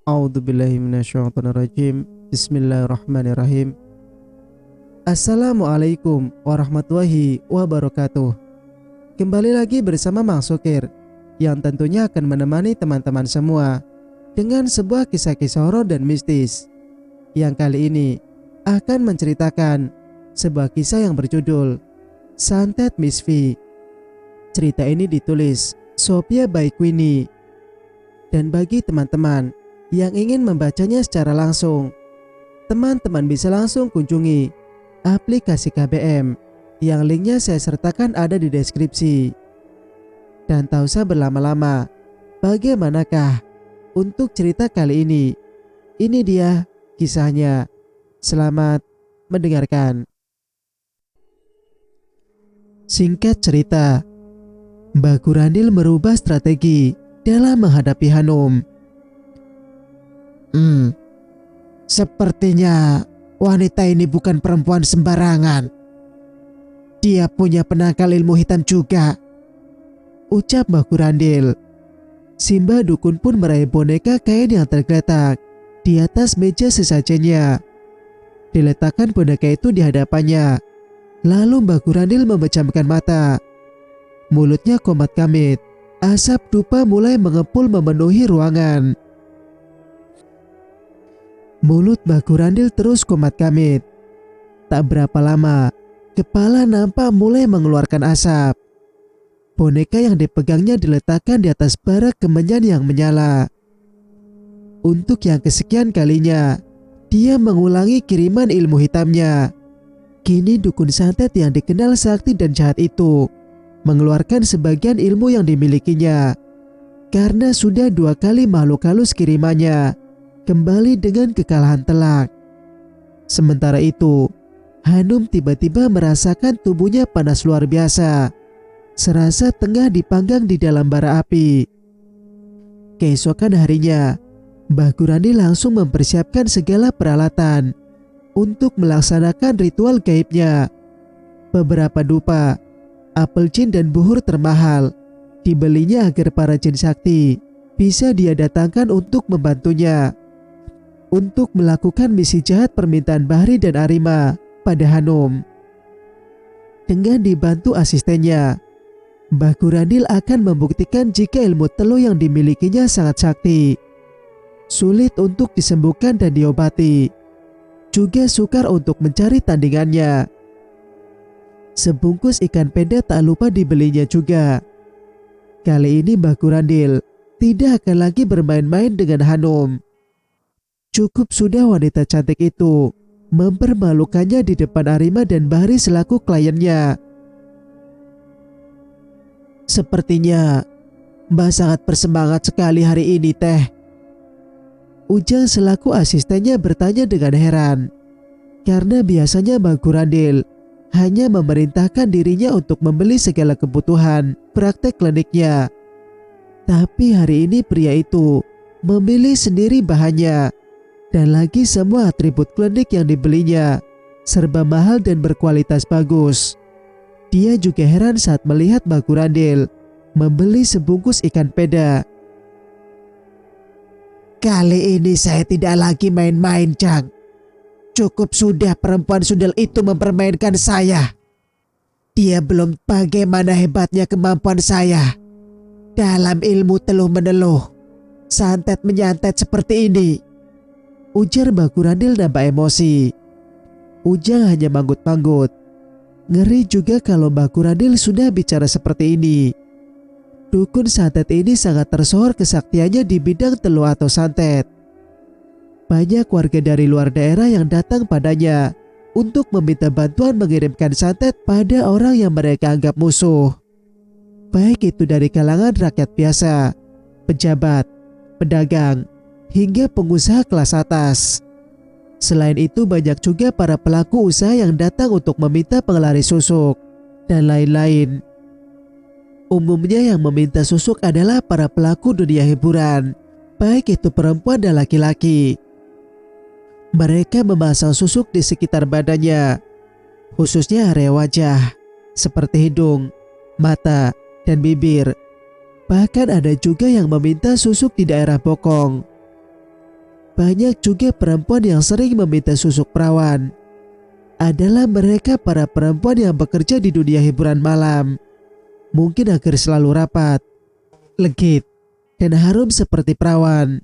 A'udzubillahi minasyaitonirrajim. Bismillahirrahmanirrahim. Assalamualaikum warahmatullahi wabarakatuh. Kembali lagi bersama Mang Sukir, yang tentunya akan menemani teman-teman semua dengan sebuah kisah-kisah horor dan mistis, yang kali ini akan menceritakan sebuah kisah yang berjudul Santet Miss V. Cerita ini ditulis Sophia by Queenie. Dan bagi teman-teman yang ingin membacanya secara langsung, teman-teman bisa langsung kunjungi aplikasi KBM yang linknya saya sertakan ada di deskripsi. Dan tak usah berlama-lama, bagaimanakah untuk cerita kali ini? Ini dia kisahnya. Selamat mendengarkan. Singkat cerita, Mbak Gurandil merubah strategi dalam menghadapi Hanum. Sepertinya wanita ini bukan perempuan sembarangan. Dia punya penangkal ilmu hitam juga, ucap Mbak Gurandil. Simba dukun pun meraih boneka kain yang tergeletak di atas meja sesajennya. Diletakkan boneka itu di hadapannya. Lalu Mbak Gurandil memejamkan mata. Mulutnya komat kamit. Asap dupa mulai mengepul memenuhi ruangan. Mulut Mbak Gurandil terus komat kamit. Tak berapa lama, kepala nampak mulai mengeluarkan asap. Boneka yang dipegangnya diletakkan di atas bara kemenyan yang menyala. Untuk yang kesekian kalinya, dia mengulangi kiriman ilmu hitamnya. Kini dukun santet yang dikenal sakti dan jahat itu mengeluarkan sebagian ilmu yang dimilikinya. Karena sudah 2 kali makhluk halus kirimannya kembali dengan kekalahan telak. Sementara itu, Hanum tiba-tiba merasakan tubuhnya panas luar biasa, serasa tengah dipanggang di dalam bara api. Keesokan harinya, Mbah Gurani langsung mempersiapkan segala peralatan untuk melaksanakan ritual gaibnya. Beberapa dupa, apel jin dan buhur termahal dibelinya agar para jin sakti bisa dia datangkan untuk membantunya untuk melakukan misi jahat permintaan Bahri dan Arima pada Hanum. Dengan dibantu asistennya, Mbah Gurandil akan membuktikan jika ilmu teluh yang dimilikinya sangat sakti, sulit untuk disembuhkan dan diobati, juga sukar untuk mencari tandingannya. Sebungkus ikan peda tak lupa dibelinya juga. Kali ini Mbah Gurandil tidak akan lagi bermain-main dengan Hanum. Cukup sudah wanita cantik itu mempermalukannya di depan Arima dan Bahri selaku kliennya. sepertinya Mbak sangat bersemangat sekali hari ini, Teh. Ujang selaku asistennya bertanya dengan heran. Karena biasanya Mbak Gurandil hanya memerintahkan dirinya untuk membeli segala kebutuhan praktek kliniknya. Tapi hari ini pria itu memilih sendiri bahannya. Dan lagi semua atribut klinik yang dibelinya serba mahal dan berkualitas bagus. Dia juga heran saat melihat Mbak Gurandil membeli sebungkus ikan peda. Kali ini saya tidak lagi main-main, Jang. Cukup sudah perempuan sundel itu mempermainkan saya. Dia belum bagaimana hebatnya kemampuan saya dalam ilmu teluh meneluh, santet menyantet seperti ini, ujar Mbak Gurandil nampak emosi. Ujang hanya manggut-manggut. Ngeri juga kalau Mbak Gurandil sudah bicara seperti ini. Dukun santet ini sangat tersohor kesaktiannya di bidang teluh atau santet. Banyak warga dari luar daerah yang datang padanya untuk meminta bantuan mengirimkan santet pada orang yang mereka anggap musuh. Baik itu dari kalangan rakyat biasa, pejabat, pedagang, hingga pengusaha kelas atas. Selain itu banyak juga para pelaku usaha yang datang untuk meminta penglaris susuk dan lain-lain. Umumnya yang meminta susuk adalah para pelaku dunia hiburan, baik itu perempuan dan laki-laki. Mereka memasang susuk di sekitar badannya, khususnya area wajah, seperti hidung, mata, dan bibir. Bahkan ada juga yang meminta susuk di daerah bokong. banyak juga perempuan yang sering meminta susuk perawan. Adalah mereka para perempuan yang bekerja di dunia hiburan malam. Mungkin agar selalu rapat, legit, dan harum seperti perawan.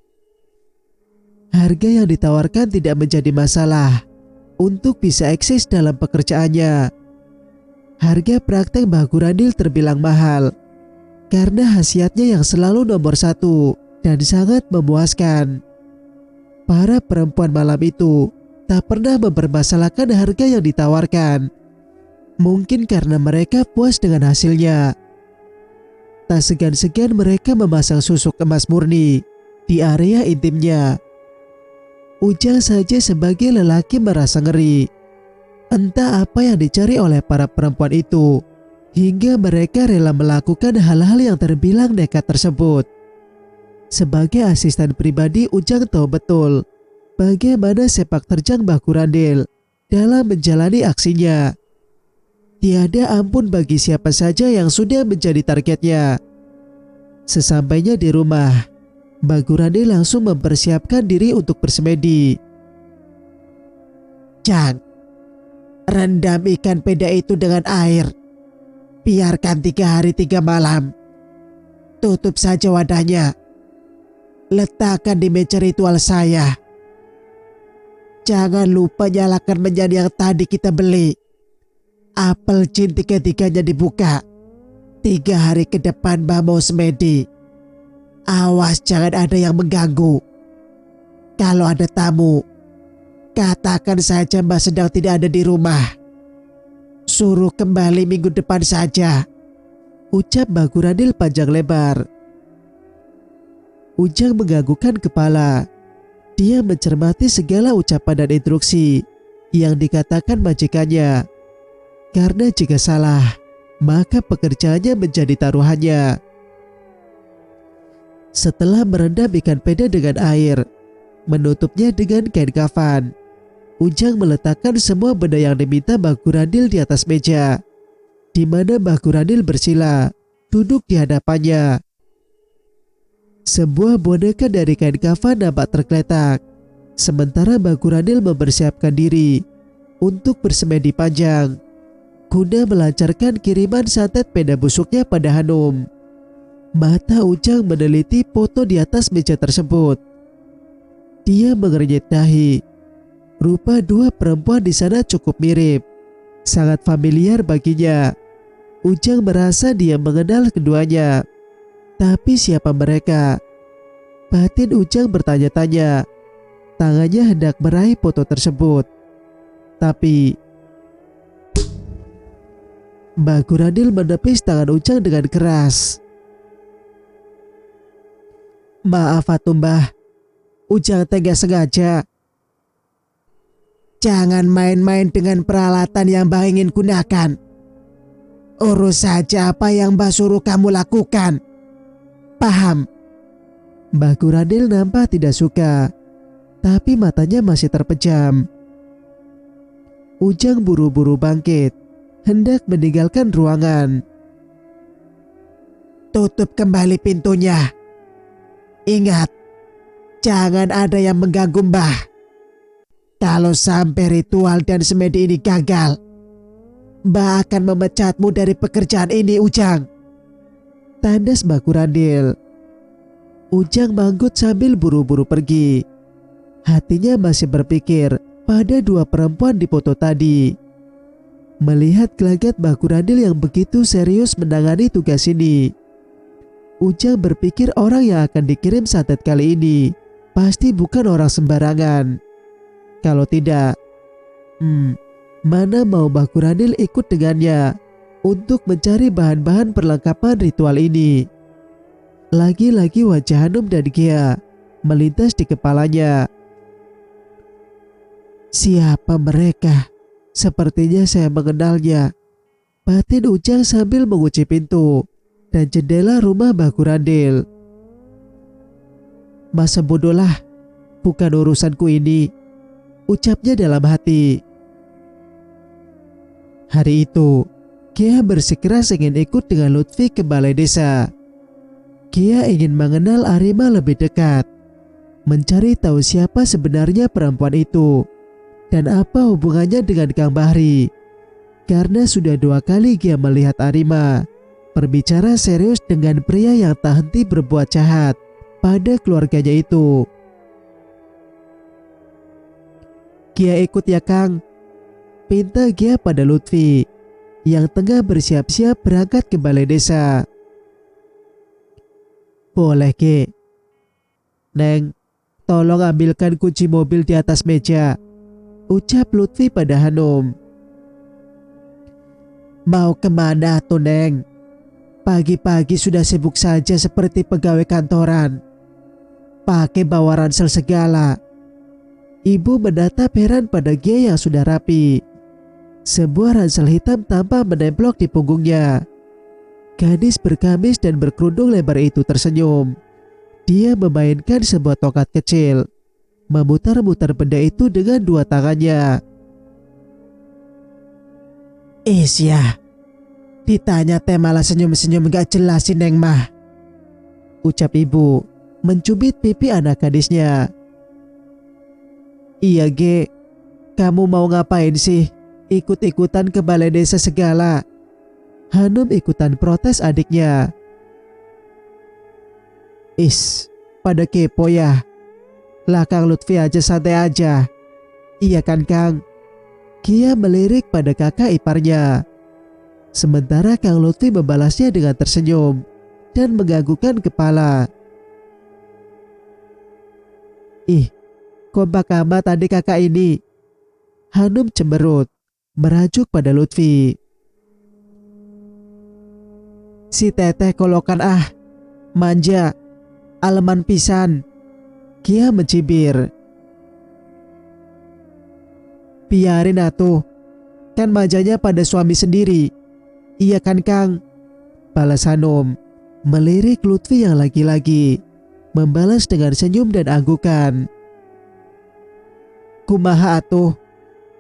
Harga yang ditawarkan tidak menjadi masalah untuk bisa eksis dalam pekerjaannya. Harga praktek Mbah Gurandil terbilang mahal karena khasiatnya yang selalu nomor satu dan sangat memuaskan. Para perempuan malam itu tak pernah mempermasalahkan harga yang ditawarkan. Mungkin karena mereka puas dengan hasilnya. Tak segan-segan mereka memasang susuk emas murni di area intimnya. Ujang saja sebagai lelaki merasa ngeri. Entah apa yang dicari oleh para perempuan itu, hingga mereka rela melakukan hal-hal yang terbilang nekat tersebut. Sebagai asisten pribadi, Ujang tahu betul bagaimana sepak terjang Mbah Gurandil dalam menjalani aksinya. Tiada ampun bagi siapa saja yang sudah menjadi targetnya. Sesampainya di rumah, Mbah Gurandil langsung mempersiapkan diri untuk bersemedi. Jang, rendam ikan peda itu dengan air. Biarkan 3 hari 3 malam. Tutup saja wadahnya. Letakkan di meja ritual saya. Jangan lupa nyalakan menyan yang tadi kita beli. Apel jin 3-3-nya dibuka. 3 hari ke depan Mbah mau semedi. Awas jangan ada yang mengganggu. Kalau ada tamu, katakan saja Mbah sedang tidak ada di rumah. Suruh kembali minggu depan saja, ucap Mbah Gurandil panjang lebar. Ujang menganggukkan kepala. Dia mencermati segala ucapan dan instruksi yang dikatakan majikannya. Karena jika salah, maka pekerjaannya menjadi taruhannya. Setelah merendam ikan peda dengan air, menutupnya dengan kain kafan, Ujang meletakkan semua benda yang diminta Mbah Gurandil di atas meja, di mana Mbah Gurandil bersila, duduk di hadapannya. Sebuah boneka dari kain kafan nampak tergeletak, sementara Mbah Gurandil mempersiapkan diri untuk bersemedi panjang, guna melancarkan kiriman santet peda busuknya pada Hanum. Mata Ujang meneliti foto di atas meja tersebut. Dia mengernyit dahi. Rupa 2 perempuan di sana cukup mirip, sangat familiar baginya. Ujang merasa dia mengenal keduanya. Tapi siapa mereka? Batin Ujang bertanya-tanya. Tangannya hendak meraih foto tersebut. Tapi Mbah Gurandil menepis tangan Ujang dengan keras. Maaf atuh Mbah, Ujang tega sengaja. Jangan main-main dengan peralatan yang Mbah ingin gunakan. Urus saja apa yang Mbah suruh kamu lakukan. Paham? Mbah Gurandil nampak tidak suka, tapi matanya masih terpejam. Ujang buru-buru bangkit, hendak meninggalkan ruangan. Tutup kembali pintunya. Ingat, jangan ada yang mengganggu Mbah. Kalau sampai ritual dan semedi ini gagal, Mbah akan memecatmu dari pekerjaan ini, Ujang. Tandas Mbah Gurandil. Ujang manggut sambil buru-buru pergi. Hatinya masih berpikir pada 2 perempuan di foto tadi. Melihat gelagat Mbah Gurandil yang begitu serius menangani tugas ini, Ujang berpikir orang yang akan dikirim santet kali ini pasti bukan orang sembarangan. Kalau tidak, mana mau Mbah Gurandil ikut dengannya untuk mencari bahan-bahan perlengkapan ritual ini. Lagi-lagi wajah Hanum dan Gia melintas di kepalanya. Siapa mereka? Sepertinya saya mengenalnya. Batin Ujang sambil mengunci pintu dan jendela rumah Mbah Gurandil. Masa bodohlah, bukan urusanku ini, ucapnya dalam hati. Hari itu, Gia bersikeras ingin ikut dengan Lutfi ke balai desa. Gia ingin mengenal Arima lebih dekat. mencari tahu siapa sebenarnya perempuan itu dan apa hubungannya dengan Kang Bahri. Karena sudah 2 kali Gia melihat Arima berbicara serius dengan pria yang tak henti berbuat jahat pada keluarganya itu. Gia ikut ya Kang, pinta Gia pada Lutfi yang tengah bersiap-siap berangkat ke balai desa. Boleh Ki. Neng, tolong ambilkan kunci mobil di atas meja, ucap Lutfi pada Hanum. Mau kemana tuh Neng? Pagi-pagi sudah sibuk saja seperti pegawai kantoran. Pakai bawa ransel segala. Ibu menatap heran pada Gia yang sudah rapi. Sebuah ransel hitam tampak menempel di punggungnya. Gadis berkamis dan berkerudung lebar itu tersenyum. Dia memainkan sebuah tongkat kecil, memutar-mutar benda itu dengan 2 tangannya. Ya, ditanya teh malah senyum-senyum gak jelas si Neng mah, ucap ibu mencubit pipi anak gadisnya. Iya Ge, kamu mau ngapain sih? Ikut-ikutan ke balai desa segala. Hanum ikutan protes adiknya. Pada kepo ya. Lah Kang Lutfi aja santai aja. Iya kan Kang? Gia melirik pada kakak iparnya. Sementara Kang Lutfi membalasnya dengan tersenyum dan menganggukkan kepala. Kompak amat adik kakak ini. Hanum cemberut, merajuk pada Lutfi. Si teteh kolokan manja, aleman pisan. Gia mencibir. Biarin atuh, kan manjanya pada suami sendiri. Iya kan Kang? Balas Hanum, melirik Lutfi yang lagi-lagi membalas dengan senyum dan anggukan. Kumaha atuh,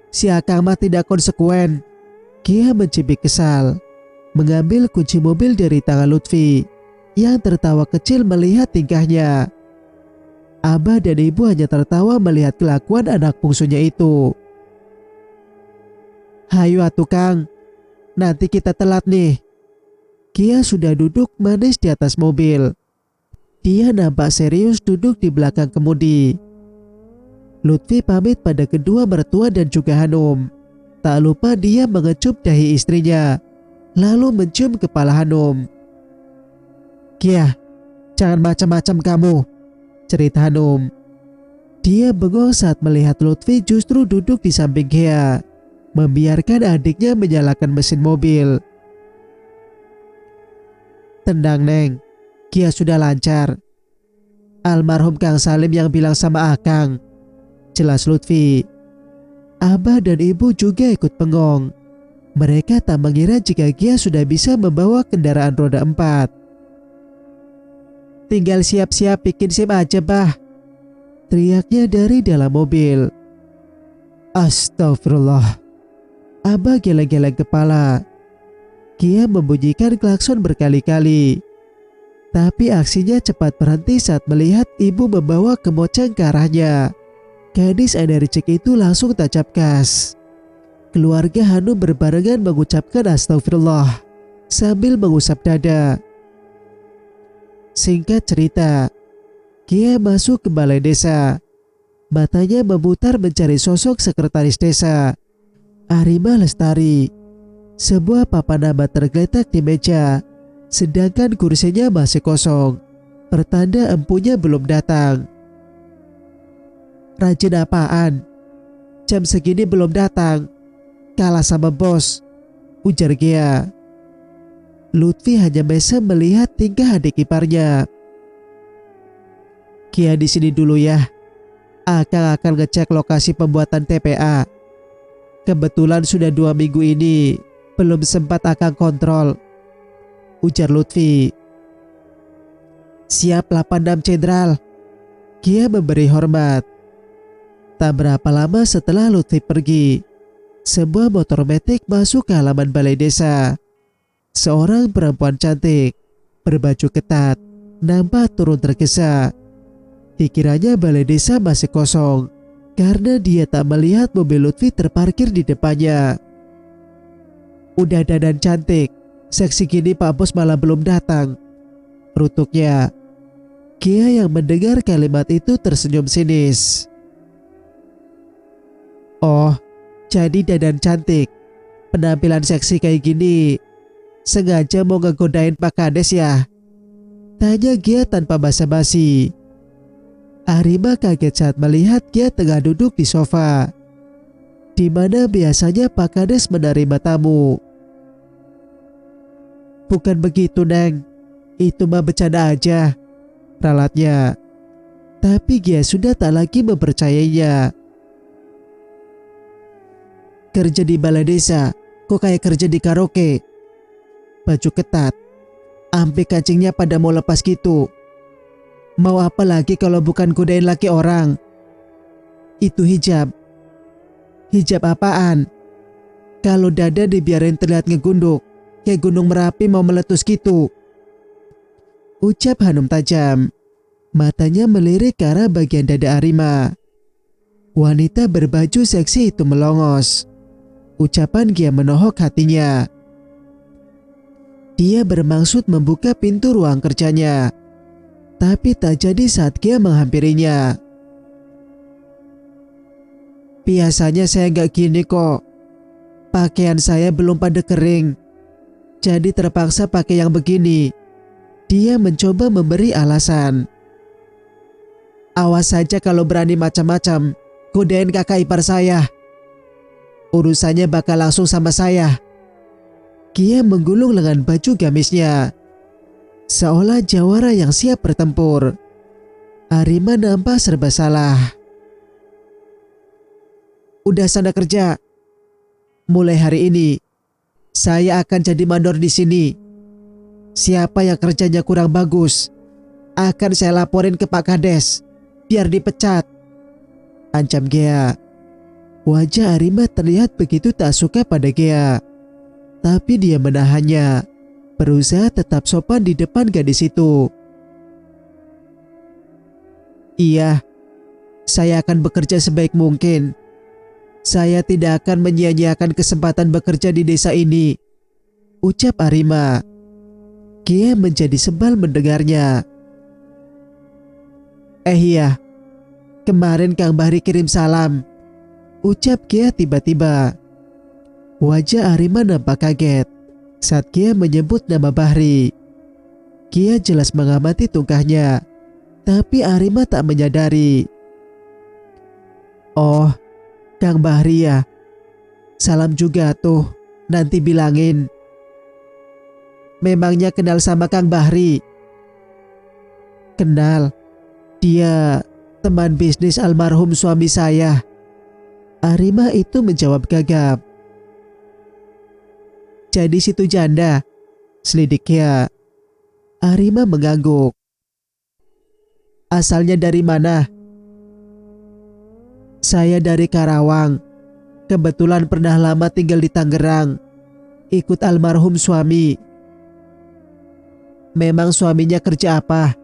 si Akang mah tidak konsekuen. Gia mencibir kesal, mengambil kunci mobil dari tangan Lutfi yang tertawa kecil melihat tingkahnya. Abah dan ibu hanya tertawa melihat kelakuan anak bungsunya itu. Hayu atuh Kang, nanti kita telat nih. Gia sudah duduk manis di atas mobil. Dia nampak serius duduk di belakang kemudi. Lutfi pamit pada kedua mertua dan juga Hanum. Tak lupa dia mengecup dahi istrinya, lalu mencium kepala Hanum. Gia, jangan macam-macam kamu, cerita Hanum. Dia bengong saat melihat Lutfi justru duduk di samping Gia, membiarkan adiknya menyalakan mesin mobil. Tenang Neng, Gia sudah lancar. Almarhum Kang Salim yang bilang sama Akang, jelas Lutfi. Abah dan ibu juga ikut bengong. Mereka tak mengira jika Gia sudah bisa membawa kendaraan roda 4. Tinggal siap-siap bikin SIM aja bah, teriaknya dari dalam mobil. Astagfirullah. Abah geleng-geleng kepala. Gia membunyikan klakson berkali-kali. Tapi aksinya cepat berhenti saat melihat ibu membawa kemoceng ke arahnya. Gadis energik itu langsung tancap gas. Keluarga Hanum berbarengan mengucapkan astagfirullah sambil mengusap dada. Singkat cerita, Gia masuk ke balai desa. Matanya memutar mencari sosok sekretaris desa, Arima Lestari. Sebuah papan nama tergeletak di meja, sedangkan kursinya masih kosong, pertanda empunya belum datang. Rajin apaan? Jam segini belum datang. Kalah sama bos, ujar Gia. Lutfi hanya mesem melihat tingkah adik iparnya. Gia di sini dulu ya. Akang akan ngecek lokasi pembuatan TPA. Kebetulan sudah 2 minggu ini belum sempat Akang kontrol, ujar Lutfi. Siap 86 Jenderal. Gia memberi hormat. Tak berapa lama setelah Lutfi pergi, sebuah motor metik masuk ke halaman balai desa. Seorang perempuan cantik, berbaju ketat, nampak turun tergesa. Dikiranya balai desa masih kosong karena dia tak melihat mobil Lutfi terparkir di depannya. Udah dandan cantik, seksi gini Pak Bos malah belum datang, rutuknya. Kia yang mendengar kalimat itu tersenyum sinis. Oh, jadi dandan cantik, penampilan seksi kayak gini, sengaja mau ngegodain Pak Kades ya? Tanya Gia tanpa basa-basi. Arima kaget saat melihat Gia tengah duduk di sofa, di mana biasanya Pak Kades menerima tamu. Bukan begitu, Neng. Itu mah bercanda aja, ralatnya. Tapi Gia sudah tak lagi mempercayainya. Kerja di balai desa, kok kayak kerja di karaoke? Baju ketat, ampe kancingnya pada mau lepas gitu. Mau apa lagi kalau bukan godain laki orang? Itu hijab. Hijab apaan? Kalau dada dibiarin terlihat ngegunduk, kayak gunung Merapi mau meletus gitu. Ucap Hanum tajam. Matanya melirik ke arah bagian dada Arima. Wanita berbaju seksi itu melongos. Ucapan Gia menohok hatinya. Dia bermaksud membuka pintu ruang kerjanya, tapi tak jadi saat Gia menghampirinya. Biasanya saya gak gini kok. Pakaian saya belum pada kering, jadi terpaksa pakai yang begini. Dia mencoba memberi alasan. Awas saja kalau berani macam-macam godain kakak ipar saya. Urusannya bakal langsung sama saya. Gia menggulung lengan baju gamisnya, seolah jawara yang siap bertempur. Arima nampak serba salah. Udah sana kerja. Mulai hari ini, saya akan jadi mandor di sini. Siapa yang kerjanya kurang bagus, akan saya laporin ke Pak Kades, biar dipecat, ancam Gia. Wajah Arima terlihat begitu tak suka pada Gia, tapi dia menahannya, berusaha tetap sopan di depan gadis itu. Iya, saya akan bekerja sebaik mungkin. Saya tidak akan menyia-nyiakan kesempatan bekerja di desa ini, ucap Arima. Gia menjadi sebal mendengarnya. Iya, kemarin Kang Bahri kirim salam, ucap Gia tiba-tiba. Wajah Arima nampak kaget saat Gia menyebut nama Bahri. Gia jelas mengamati tungkahnya, tapi Arima tak menyadari. Oh, Kang Bahri ya. Salam juga tuh, nanti bilangin. Memangnya kenal sama Kang Bahri? Kenal. Dia teman bisnis almarhum suami saya. Arima itu menjawab gagap. Jadi situ janda, selidiknya. Arima mengangguk. Asalnya dari mana? Saya dari Karawang. Kebetulan pernah lama tinggal di Tangerang, ikut almarhum suami. Memang suaminya kerja apa?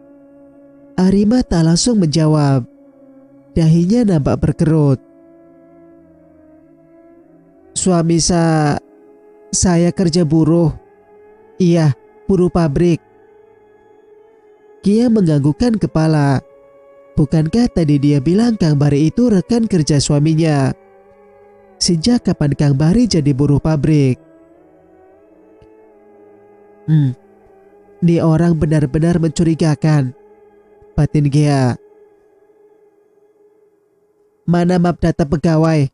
Arima tak langsung menjawab. Dahinya nampak berkerut. Suami saya kerja buruh. Iya, buruh pabrik. Gia menganggukkan kepala. Bukankah tadi dia bilang Kang Bahri itu rekan kerja suaminya? Sejak kapan Kang Bahri jadi buruh pabrik? Nih orang benar-benar mencurigakan, batin Gia. Mana map data pegawai?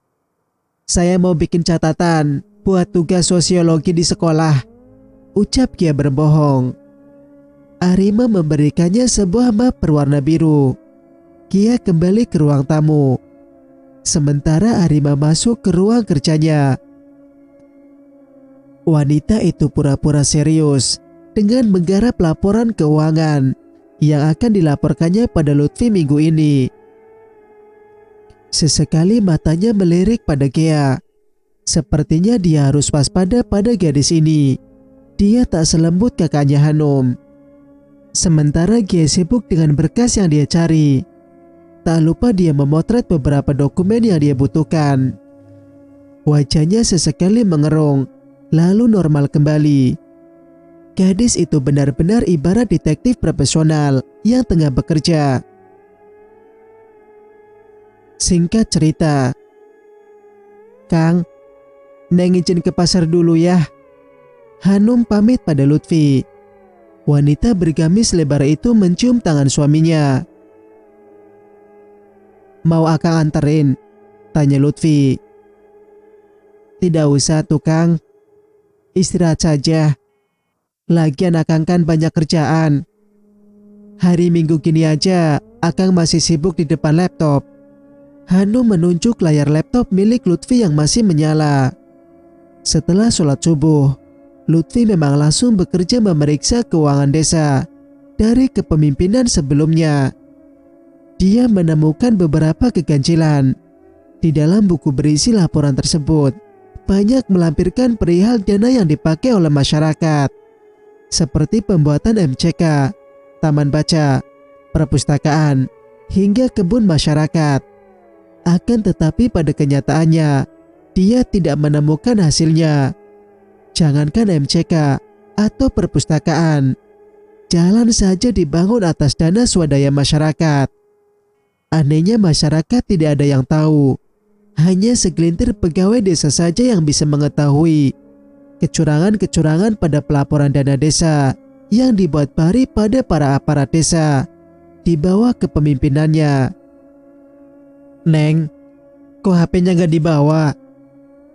Saya mau bikin catatan buat tugas sosiologi di sekolah, ucap Gia berbohong. Arima memberikannya sebuah map berwarna biru. Gia kembali ke ruang tamu, sementara Arima masuk ke ruang kerjanya. Wanita itu pura-pura serius dengan menggarap laporan keuangan yang akan dilaporkannya pada Lutfi minggu ini. Sesekali matanya melirik pada Gia. Sepertinya dia harus waspada pada gadis ini. Dia tak selembut kakaknya Hanum. Sementara Gia sibuk dengan berkas yang dia cari. Tak lupa dia memotret beberapa dokumen yang dia butuhkan. Wajahnya sesekali mengerung, lalu normal kembali. Gadis itu benar-benar ibarat detektif profesional yang tengah bekerja. Singkat cerita, "Kang, Neng izin ke pasar dulu ya." Hanum pamit pada Lutfi. Wanita bergamis lebar itu mencium tangan suaminya. "Mau akang anterin?" tanya Lutfi. "Tidak usah tuh Kang, istirahat saja. Lagian akang kan banyak kerjaan. Hari Minggu gini aja akang masih sibuk di depan laptop." Hanum menunjuk layar laptop milik Lutfi yang masih menyala. Setelah sholat subuh, Lutfi memang langsung bekerja memeriksa keuangan desa dari kepemimpinan sebelumnya. Dia menemukan beberapa keganjilan. Di dalam buku berisi laporan tersebut, banyak melampirkan perihal dana yang dipakai oleh masyarakat, seperti pembuatan MCK, taman baca, perpustakaan, hingga kebun masyarakat. Akan tetapi pada kenyataannya, dia tidak menemukan hasilnya. Jangankan MCK atau perpustakaan, jalan saja dibangun atas dana swadaya masyarakat. Anehnya masyarakat tidak ada yang tahu. Hanya segelintir pegawai desa saja yang bisa mengetahui kecurangan-kecurangan pada pelaporan dana desa yang dibuat Bahri pada para aparat desa di bawah kepemimpinannya. "Neng, kok HP-nya gak dibawa?"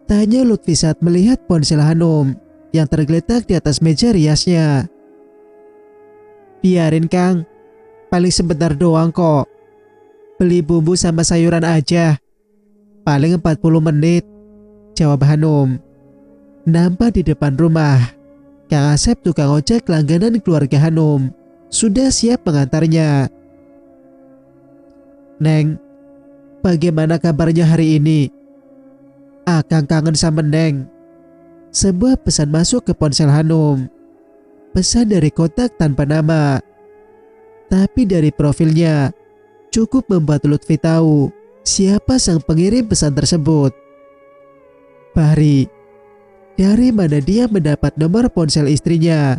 tanya Lutfi saat melihat ponsel Hanum yang tergeletak di atas meja riasnya. "Biarin Kang, paling sebentar doang kok. Beli bumbu sama sayuran aja. Paling 40 menit, jawab Hanum. Nampak di depan rumah, Kang Asep tukang ojek langganan keluarga Hanum sudah siap mengantarnya. "Neng, bagaimana kabarnya hari ini? Akang kangen sama Neng." Sebuah pesan masuk ke ponsel Hanum. Pesan dari kontak tanpa nama. Tapi dari profilnya, cukup membuat Lutfi tahu siapa sang pengirim pesan tersebut. Bahri. Dari mana dia mendapat nomor ponsel istrinya?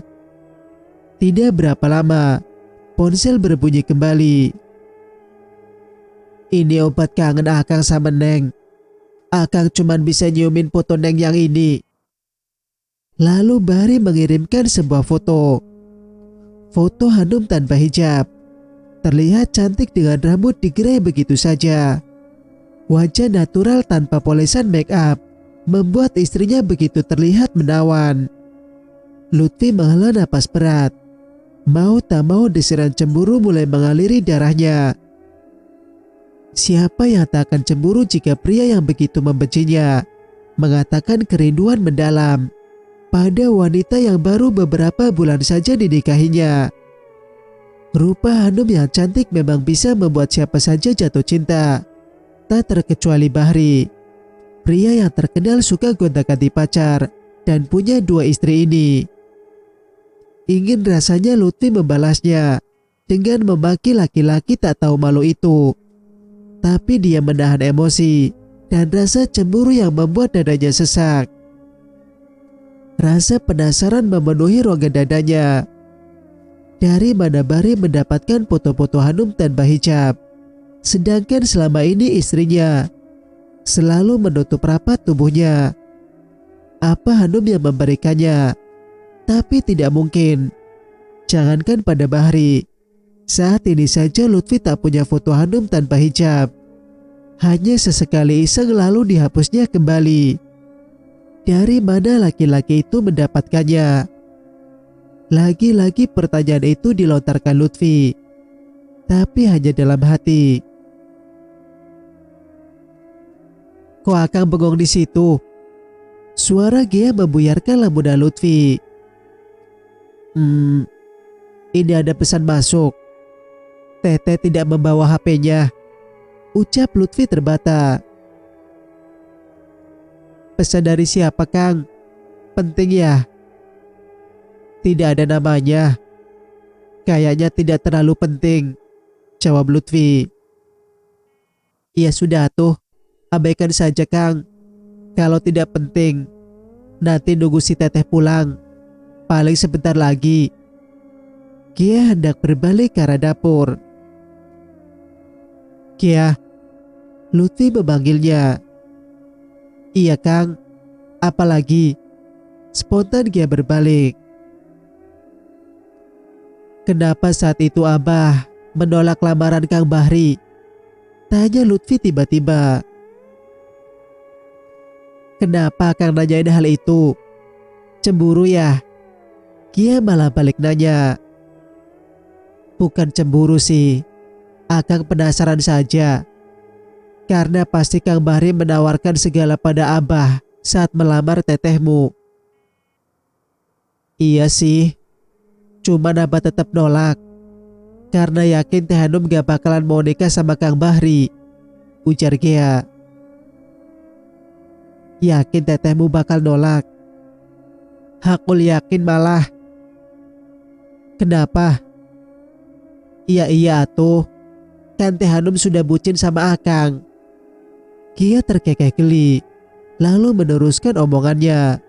Tidak berapa lama, ponsel berbunyi kembali. "Ini obat kangen Akang sama Neng. Akang cuman bisa nyiumin foto Neng yang ini." Lalu Bahri mengirimkan sebuah foto. Foto Hanum tanpa hijab. Terlihat cantik dengan rambut digerai begitu saja. Wajah natural tanpa polesan make up membuat istrinya begitu terlihat menawan. Lutfi menghela napas berat. Mau tak mau desiran cemburu mulai mengaliri darahnya. Siapa yang tak akan cemburu jika pria yang begitu membencinya mengatakan kerinduan mendalam pada wanita yang baru beberapa bulan saja dinikahinya. Rupa Hanum yang cantik memang bisa membuat siapa saja jatuh cinta, tak terkecuali Bahri. Pria yang terkenal suka gonta-ganti pacar dan punya 2 istri ini. Ingin rasanya Lutfi membalasnya dengan memaki laki-laki tak tahu malu itu. Tapi dia menahan emosi dan rasa cemburu yang membuat dadanya sesak. Rasa penasaran memenuhi rongga dadanya. Dari mana Bahri mendapatkan foto-foto Hanum tanpa hijab, sedangkan selama ini istrinya selalu menutup rapat tubuhnya? Apa Hanum yang memberikannya? Tapi tidak mungkin. Jangankan pada Bahri, saat ini saja Lutfi tak punya foto Hanum tanpa hijab. Hanya sesekali iseng lalu dihapusnya kembali. Dari mana laki-laki itu mendapatkannya? Lagi-lagi pertanyaan itu dilontarkan Lutfi, tapi hanya dalam hati. "Kok Akang bengong di situ?" Suara Gia membuyarkan lamunan Lutfi. Ini ada pesan masuk. Tete tidak membawa HP-nya," ucap Lutfi terbata. "Pesan dari siapa Kang? Penting ya?" "Tidak ada namanya. Kayaknya tidak terlalu penting," jawab Lutfi. Ya sudah tuh, abaikan saja Kang. Kalau tidak penting, nanti nunggu si Teteh pulang. Paling sebentar lagi. Kia hendak berbalik ke arah dapur. Kia, Lutfi memanggilnya. Iya Kang, apalagi? Spontan Kia berbalik. Kenapa saat itu Abah menolak lamaran Kang Bahri? Tanya Lutfi tiba-tiba. Kenapa Kang nanyain hal itu? Cemburu ya? Kia malah balik nanya. Bukan cemburu sih, Akang penasaran saja. Karena pasti Kang Bahri menawarkan segala pada Abah saat melamar tetehmu. Iya sih, cuman Abah tetap nolak. Karena yakin Teh Hanum gak bakalan mau nikah sama Kang Bahri, ujar Kia. Yakin tetehmu bakal nolak? Hakul yakin malah. Kenapa? Iya atuh, kan Teh Hanum sudah bucin sama Akang. Kia terkekeh geli, lalu meneruskan omongannya.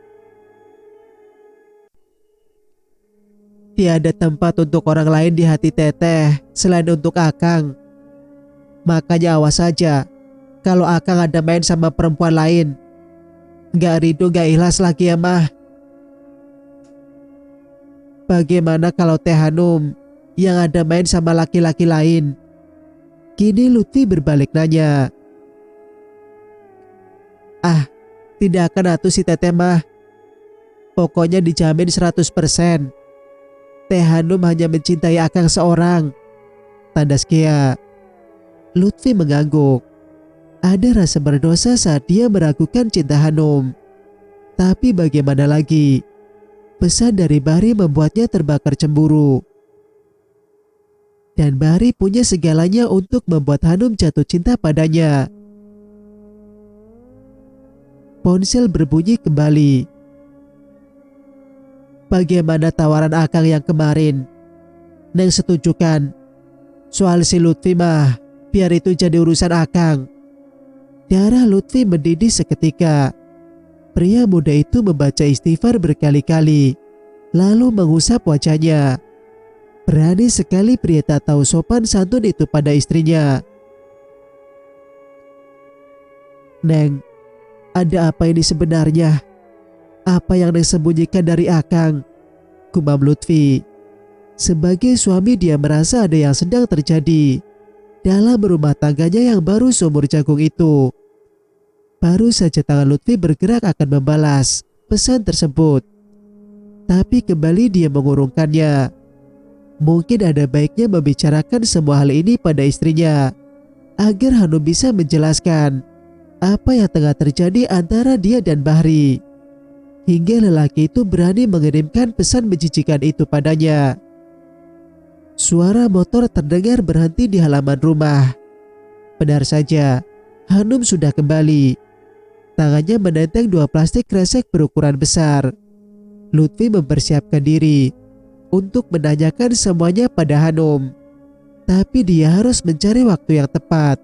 Tiada tempat untuk orang lain di hati Teteh selain untuk Akang. Makanya awas saja kalau Akang ada main sama perempuan lain. Gak ridho gak ikhlas lagi ya mah. Bagaimana kalau Teh Hanum yang ada main sama laki-laki lain? Kini Lutfi berbalik nanya. Ah, tidak akan atuh si Teteh mah. Pokoknya dijamin 100%. Teh Hanum hanya mencintai Akang seorang, tandas Kia. Lutfi mengangguk. Ada rasa berdosa saat dia meragukan cinta Hanum. Tapi bagaimana lagi? Pesan dari Bahri membuatnya terbakar cemburu. Dan Bahri punya segalanya untuk membuat Hanum jatuh cinta padanya. Ponsel berbunyi kembali. Bagaimana tawaran Akang yang kemarin? Neng setuju kan? Soal si Lutfi mah, biar itu jadi urusan Akang. Darah Lutfi mendidih seketika. Pria muda itu membaca istighfar berkali-kali, lalu mengusap wajahnya. Berani sekali pria tak tahu sopan santun itu pada istrinya. Neng, ada apa ini sebenarnya? Apa yang Neng sembunyikan dari Akang? Gumam Lutfi. Sebagai suami dia merasa ada yang sedang terjadi dalam rumah tangganya yang baru seumur jagung itu. Baru saja tangan Lutfi bergerak akan membalas pesan tersebut. Tapi kembali dia mengurungkannya. Mungkin ada baiknya membicarakan semua hal ini pada istrinya, agar Hanum bisa menjelaskan apa yang tengah terjadi antara dia dan Bahri. Hingga lelaki itu berani mengirimkan pesan menjijikan itu padanya. Suara motor terdengar berhenti di halaman rumah. Benar saja, Hanum sudah kembali. Tangannya menenteng 2 plastik kresek berukuran besar. Lutfi mempersiapkan diri untuk menanyakan semuanya pada Hanum. Tapi dia harus mencari waktu yang tepat.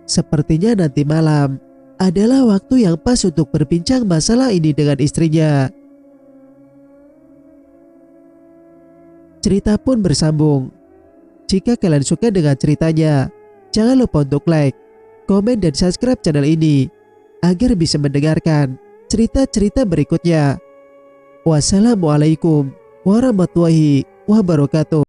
Sepertinya nanti malam adalah waktu yang pas untuk berbincang masalah ini dengan istrinya. Cerita pun bersambung. Jika kalian suka dengan ceritanya, jangan lupa untuk like, komen, dan subscribe channel ini agar bisa mendengarkan cerita-cerita berikutnya. Wassalamualaikum warahmatullahi wabarakatuh.